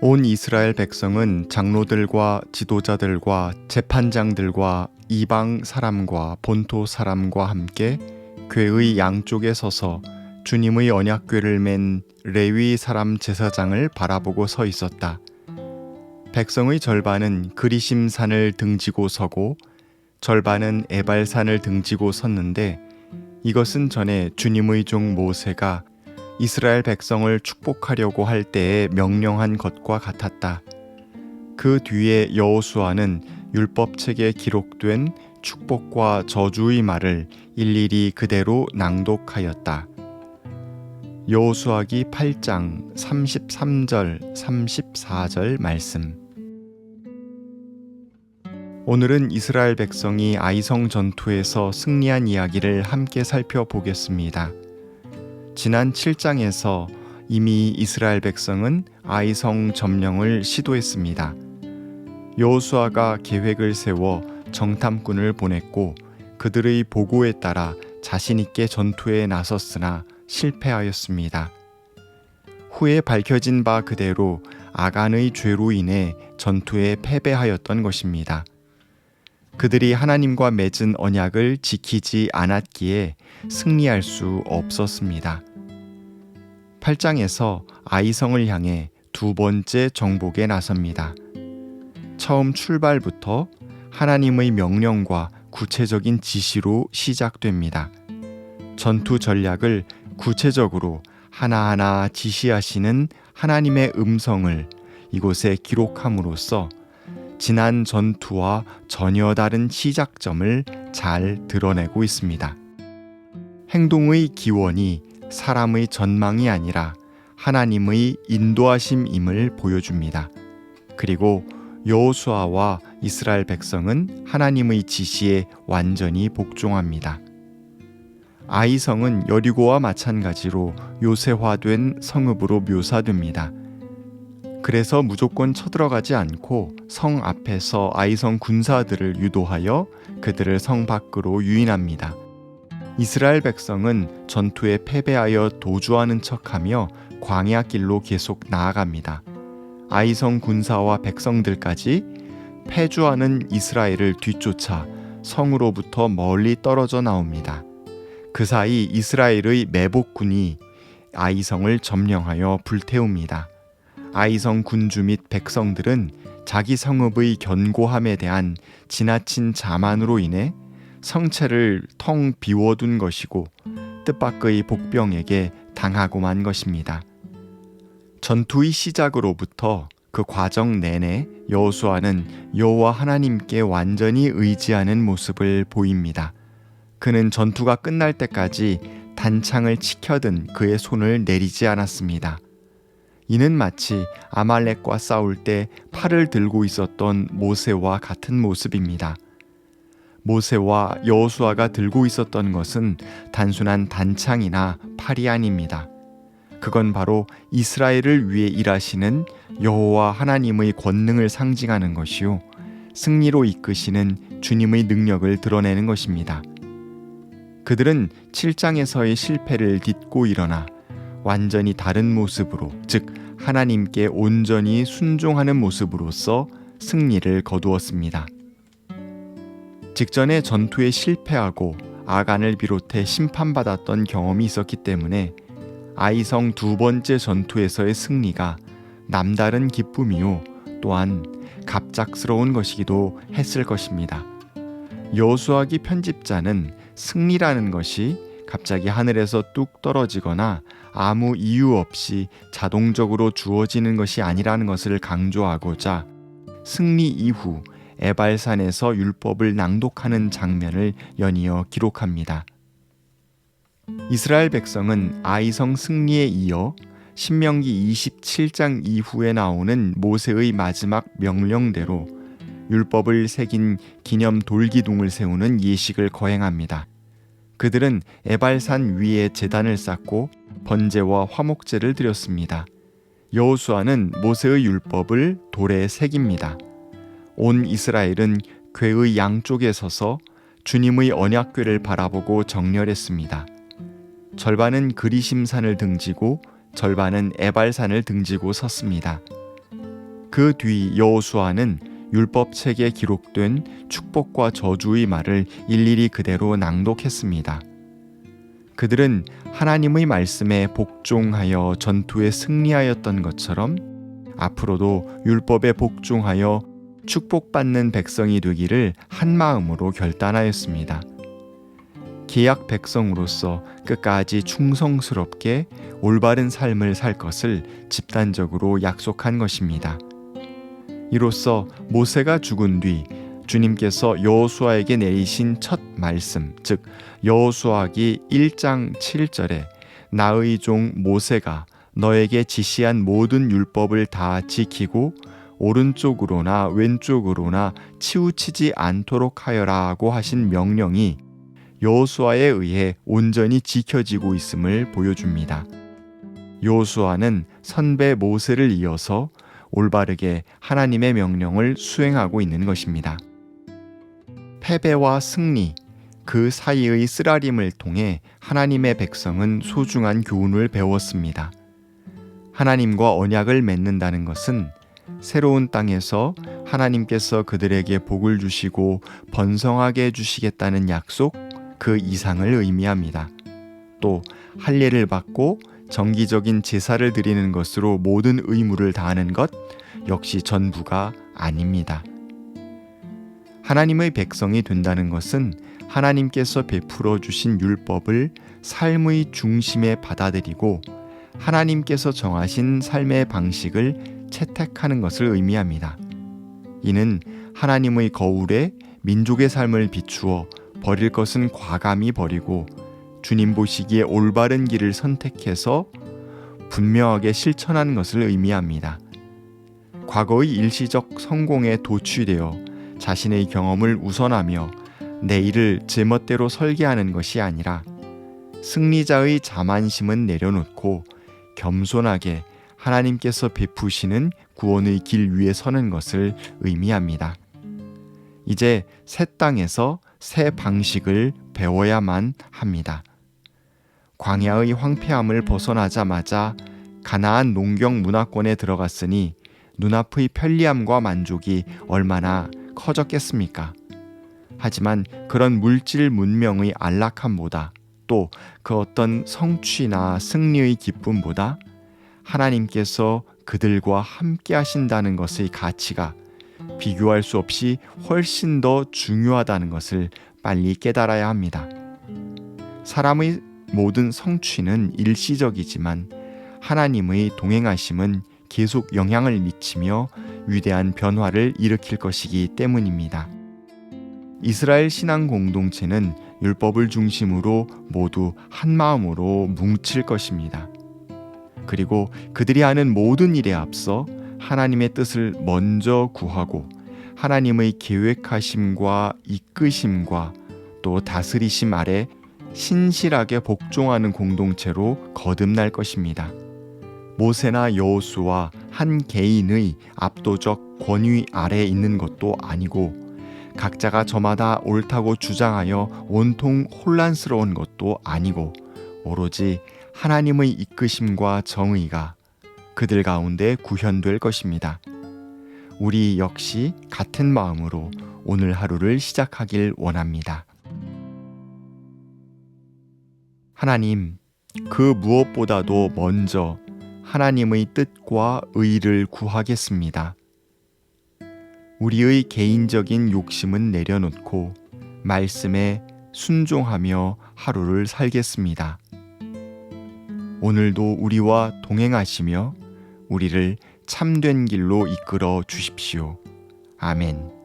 온 이스라엘 백성은 장로들과 지도자들과 재판장들과 이방 사람과 본토 사람과 함께 궤의 양쪽에 서서 주님의 언약궤를 맨 레위 사람 제사장을 바라보고 서 있었다. 백성의 절반은 그리심산을 등지고 서고 절반은 에발산을 등지고 섰는데, 이것은 전에 주님의 종 모세가 이스라엘 백성을 축복하려고 할 때에 명령한 것과 같았다. 그 뒤에 여호수아는 율법책에 기록된 축복과 저주의 말을 일일이 그대로 낭독하였다. 여호수아기 8장 33절 34절 말씀. 오늘은 이스라엘 백성이 아이성 전투에서 승리한 이야기를 함께 살펴보겠습니다. 지난 7장에서 이미 이스라엘 백성은 아이성 점령을 시도했습니다. 여호수아가 계획을 세워 정탐꾼을 보냈고 그들의 보고에 따라 자신 있게 전투에 나섰으나 실패하였습니다. 후에 밝혀진 바 그대로 아간의 죄로 인해 전투에 패배하였던 것입니다. 그들이 하나님과 맺은 언약을 지키지 않았기에 승리할 수 없었습니다. 8장에서 아이성을 향해 두 번째 정복에 나섭니다. 처음 출발부터 하나님의 명령과 구체적인 지시로 시작됩니다. 전투 전략을 구체적으로 하나하나 지시하시는 하나님의 음성을 이곳에 기록함으로써 지난 전투와 전혀 다른 시작점을 잘 드러내고 있습니다. 행동의 기원이 사람의 전망이 아니라 하나님의 인도하심임을 보여줍니다. 그리고 여호수아와 이스라엘 백성은 하나님의 지시에 완전히 복종합니다. 아이성은 여리고와 마찬가지로 요새화된 성읍으로 묘사됩니다. 그래서 무조건 쳐들어가지 않고 성 앞에서 아이성 군사들을 유도하여 그들을 성 밖으로 유인합니다. 이스라엘 백성은 전투에 패배하여 도주하는 척하며 광야길로 계속 나아갑니다. 아이성 군사와 백성들까지 패주하는 이스라엘을 뒤쫓아 성으로부터 멀리 떨어져 나옵니다. 그 사이 이스라엘의 매복군이 아이성을 점령하여 불태웁니다. 아이성 군주 및 백성들은 자기 성읍의 견고함에 대한 지나친 자만으로 인해 성체를 텅 비워둔 것이고 뜻밖의 복병에게 당하고만 것입니다. 전투의 시작으로부터 그 과정 내내 여호수아는 여호와 하나님께 완전히 의지하는 모습을 보입니다. 그는 전투가 끝날 때까지 단창을 치켜든 그의 손을 내리지 않았습니다. 이는 마치 아말렉과 싸울 때 팔을 들고 있었던 모세와 같은 모습입니다. 모세와 여호수아가 들고 있었던 것은 단순한 단창이나 팔이 아닙니다. 그건 바로 이스라엘을 위해 일하시는 여호와 하나님의 권능을 상징하는 것이요, 승리로 이끄시는 주님의 능력을 드러내는 것입니다. 그들은 7장에서의 실패를 딛고 일어나 완전히 다른 모습으로, 즉 하나님께 온전히 순종하는 모습으로서 승리를 거두었습니다. 직전에 전투에 실패하고 아간을 비롯해 심판받았던 경험이 있었기 때문에 아이성 두 번째 전투에서의 승리가 남다른 기쁨이요, 또한 갑작스러운 것이기도 했을 것입니다. 여호수아기 편집자는 승리라는 것이 갑자기 하늘에서 뚝 떨어지거나 아무 이유 없이 자동적으로 주어지는 것이 아니라는 것을 강조하고자 승리 이후 에발산에서 율법을 낭독하는 장면을 연이어 기록합니다. 이스라엘 백성은 아이성 승리에 이어 신명기 27장 이후에 나오는 모세의 마지막 명령대로 율법을 새긴 기념 돌기둥을 세우는 예식을 거행합니다. 그들은 에발산 위에 제단을 쌓고 번제와 화목제를 드렸습니다. 여호수아는 모세의 율법을 돌에 새깁니다. 온 이스라엘은 궤의 양쪽에 서서 주님의 언약궤를 바라보고 정렬했습니다. 절반은 그리심산을 등지고 절반은 에발산을 등지고 섰습니다. 그 뒤 여호수아는 율법책에 기록된 축복과 저주의 말을 일일이 그대로 낭독했습니다. 그들은 하나님의 말씀에 복종하여 전투에 승리하였던 것처럼 앞으로도 율법에 복종하여 축복받는 백성이 되기를 한 마음으로 결단하였습니다. 기약 백성으로서 끝까지 충성스럽게 올바른 삶을 살 것을 집단적으로 약속한 것입니다. 이로써 모세가 죽은 뒤 주님께서 여호수아에게 내리신 첫 말씀, 즉 여호수아기 1장 7절에 나의 종 모세가 너에게 지시한 모든 율법을 다 지키고 오른쪽으로나 왼쪽으로나 치우치지 않도록 하여라고 하신 명령이 여호수아에 의해 온전히 지켜지고 있음을 보여줍니다. 여호수아는 선배 모세를 이어서 올바르게 하나님의 명령을 수행하고 있는 것입니다. 패배와 승리, 그 사이의 쓰라림을 통해 하나님의 백성은 소중한 교훈을 배웠습니다. 하나님과 언약을 맺는다는 것은 새로운 땅에서 하나님께서 그들에게 복을 주시고 번성하게 해주시겠다는 약속, 그 이상을 의미합니다. 또 할례를 받고 정기적인 제사를 드리는 것으로 모든 의무를 다하는 것 역시 전부가 아닙니다. 하나님의 백성이 된다는 것은 하나님께서 베풀어 주신 율법을 삶의 중심에 받아들이고 하나님께서 정하신 삶의 방식을 채택하는 것을 의미합니다. 이는 하나님의 거울에 민족의 삶을 비추어 버릴 것은 과감히 버리고 주님 보시기에 올바른 길을 선택해서 분명하게 실천하는 것을 의미합니다. 과거의 일시적 성공에 도취되어 자신의 경험을 우선하며 내일을 제멋대로 설계하는 것이 아니라 승리자의 자만심은 내려놓고 겸손하게 하나님께서 베푸시는 구원의 길 위에 서는 것을 의미합니다. 이제 새 땅에서 새 방식을 배워야만 합니다. 광야의 황폐함을 벗어나자마자 가나안 농경 문화권에 들어갔으니 눈앞의 편리함과 만족이 얼마나 커졌겠습니까? 하지만 그런 물질 문명의 안락함보다 또 그 어떤 성취나 승리의 기쁨보다 하나님께서 그들과 함께 하신다는 것의 가치가 비교할 수 없이 훨씬 더 중요하다는 것을 빨리 깨달아야 합니다. 사람의 모든 성취는 일시적이지만 하나님의 동행하심은 계속 영향을 미치며 위대한 변화를 일으킬 것이기 때문입니다. 이스라엘 신앙 공동체는 율법을 중심으로 모두 한 마음으로 뭉칠 것입니다. 그리고 그들이 하는 모든 일에 앞서 하나님의 뜻을 먼저 구하고 하나님의 계획하심과 이끄심과 또 다스리심 아래 신실하게 복종하는 공동체로 거듭날 것입니다. 모세나 여호수아 한 개인의 압도적 권위 아래에 있는 것도 아니고 각자가 저마다 옳다고 주장하여 온통 혼란스러운 것도 아니고 오로지 하나님의 이끄심과 정의가 그들 가운데 구현될 것입니다. 우리 역시 같은 마음으로 오늘 하루를 시작하길 원합니다. 하나님, 그 무엇보다도 먼저 하나님의 뜻과 의를 구하겠습니다. 우리의 개인적인 욕심은 내려놓고 말씀에 순종하며 하루를 살겠습니다. 오늘도 우리와 동행하시며 우리를 참된 길로 이끌어 주십시오. 아멘.